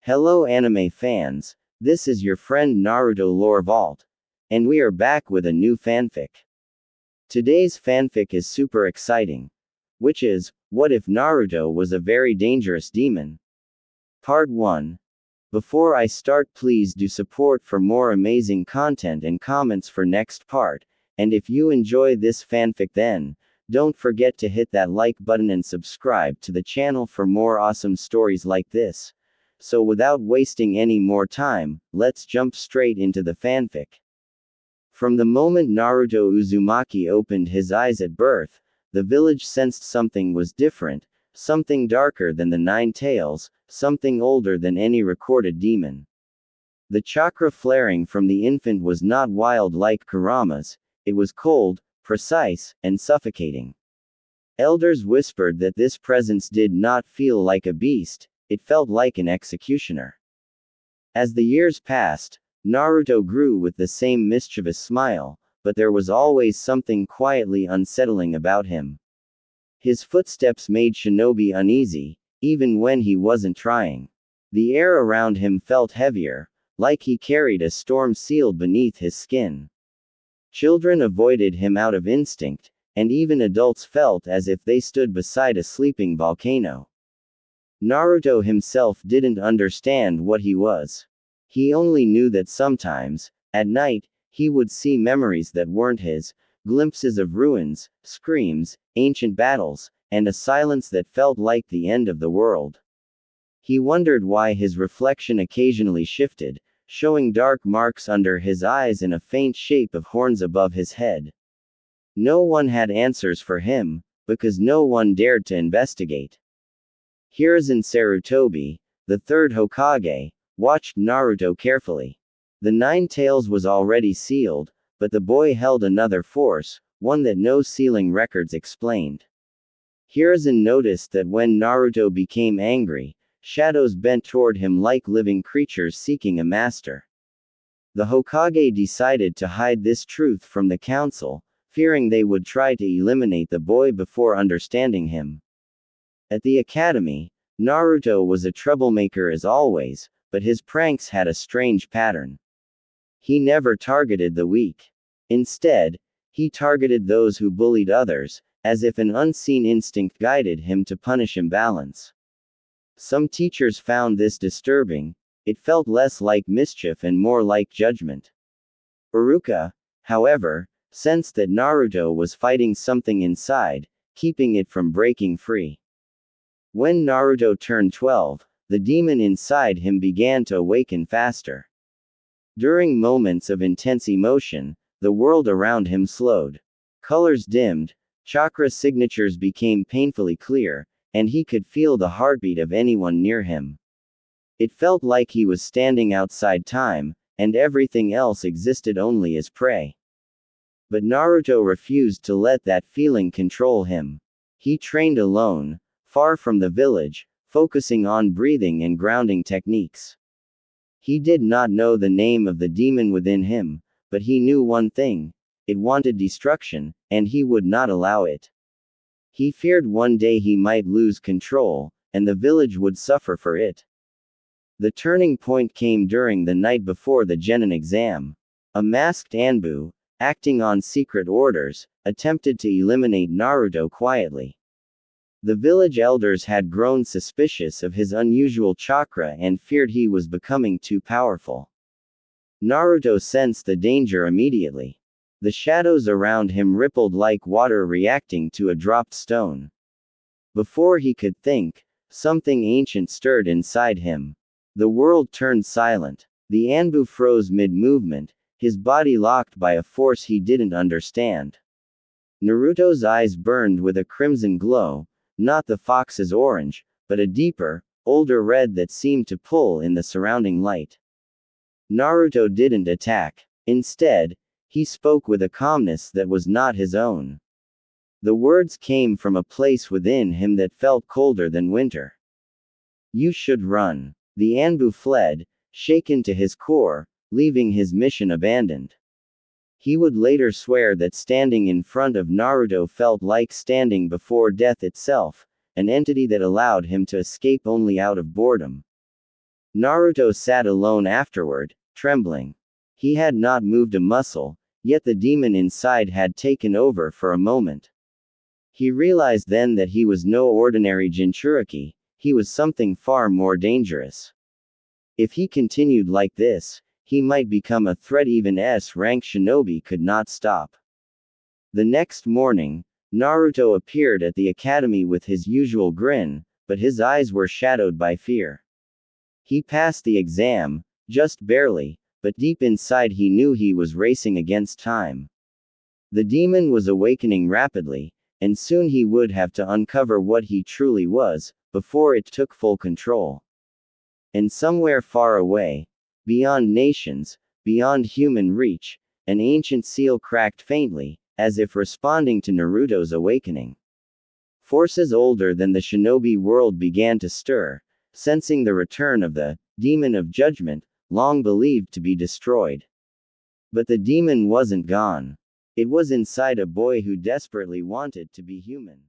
Hello anime fans, this is your friend Naruto Lore Vault. And we are back with a new fanfic. Today's fanfic is super exciting. Which is, what if Naruto was a very dangerous demon? Part 1. Before I start, please do support for more amazing content and comments for next part, and if you enjoy this fanfic then, don't forget to hit that like button and subscribe to the channel for more awesome stories like this. So without wasting any more time, let's jump straight into the fanfic. From the moment Naruto Uzumaki opened his eyes at birth, the village sensed something was different, something darker than the Nine Tails, something older than any recorded demon. The chakra flaring from the infant was not wild like Kurama's, it was cold, precise, and suffocating. Elders whispered that this presence did not feel like a beast, it felt like an executioner. As the years passed, Naruto grew with the same mischievous smile, but there was always something quietly unsettling about him. His footsteps made Shinobi uneasy, even when he wasn't trying. The air around him felt heavier, like he carried a storm sealed beneath his skin. Children avoided him out of instinct, and even adults felt as if they stood beside a sleeping volcano. Naruto himself didn't understand what he was. He only knew that sometimes, at night, he would see memories that weren't his, glimpses of ruins, screams, ancient battles, and a silence that felt like the end of the world. He wondered why his reflection occasionally shifted, showing dark marks under his eyes and a faint shape of horns above his head. No one had answers for him, because no one dared to investigate. Hiruzen Sarutobi, the third Hokage, watched Naruto carefully. The Nine Tails was already sealed, but the boy held another force, one that no sealing records explained. Hiruzen noticed that when Naruto became angry, shadows bent toward him like living creatures seeking a master. The Hokage decided to hide this truth from the council, fearing they would try to eliminate the boy before understanding him. At the academy, Naruto was a troublemaker as always, but his pranks had a strange pattern. He never targeted the weak. Instead, he targeted those who bullied others, as if an unseen instinct guided him to punish imbalance. Some teachers found this disturbing, it felt less like mischief and more like judgment. Iruka, however, sensed that Naruto was fighting something inside, keeping it from breaking free. When Naruto turned 12, the demon inside him began to awaken faster. During moments of intense emotion, the world around him slowed. Colors dimmed, chakra signatures became painfully clear, and he could feel the heartbeat of anyone near him. It felt like he was standing outside time, and everything else existed only as prey. But Naruto refused to let that feeling control him. He trained alone, far from the village, focusing on breathing and grounding techniques. He did not know the name of the demon within him, but he knew one thing: it wanted destruction, and he would not allow it. He feared one day he might lose control, and the village would suffer for it. The turning point came during the night before the Genin exam. A masked Anbu, acting on secret orders, attempted to eliminate Naruto quietly. The village elders had grown suspicious of his unusual chakra and feared he was becoming too powerful. Naruto sensed the danger immediately. The shadows around him rippled like water reacting to a dropped stone. Before he could think, something ancient stirred inside him. The world turned silent. The Anbu froze mid-movement, his body locked by a force he didn't understand. Naruto's eyes burned with a crimson glow, not the fox's orange, but a deeper, older red that seemed to pull in the surrounding light. Naruto didn't attack. Instead, he spoke with a calmness that was not his own. The words came from a place within him that felt colder than winter. You should run. The Anbu fled, shaken to his core, leaving his mission abandoned. He would later swear that standing in front of Naruto felt like standing before death itself, an entity that allowed him to escape only out of boredom. Naruto sat alone afterward, trembling. He had not moved a muscle, yet the demon inside had taken over for a moment. He realized then that he was no ordinary Jinchuriki, he was something far more dangerous. If he continued like this, he might become a threat even S-rank shinobi could not stop. The next morning, Naruto appeared at the academy with his usual grin, but his eyes were shadowed by fear. He passed the exam, just barely, but deep inside he knew he was racing against time. The demon was awakening rapidly, and soon he would have to uncover what he truly was, before it took full control. And somewhere far away, beyond nations, beyond human reach, an ancient seal cracked faintly, as if responding to Naruto's awakening. Forces older than the shinobi world began to stir, sensing the return of the demon of judgment, long believed to be destroyed. But the demon wasn't gone. It was inside a boy who desperately wanted to be human.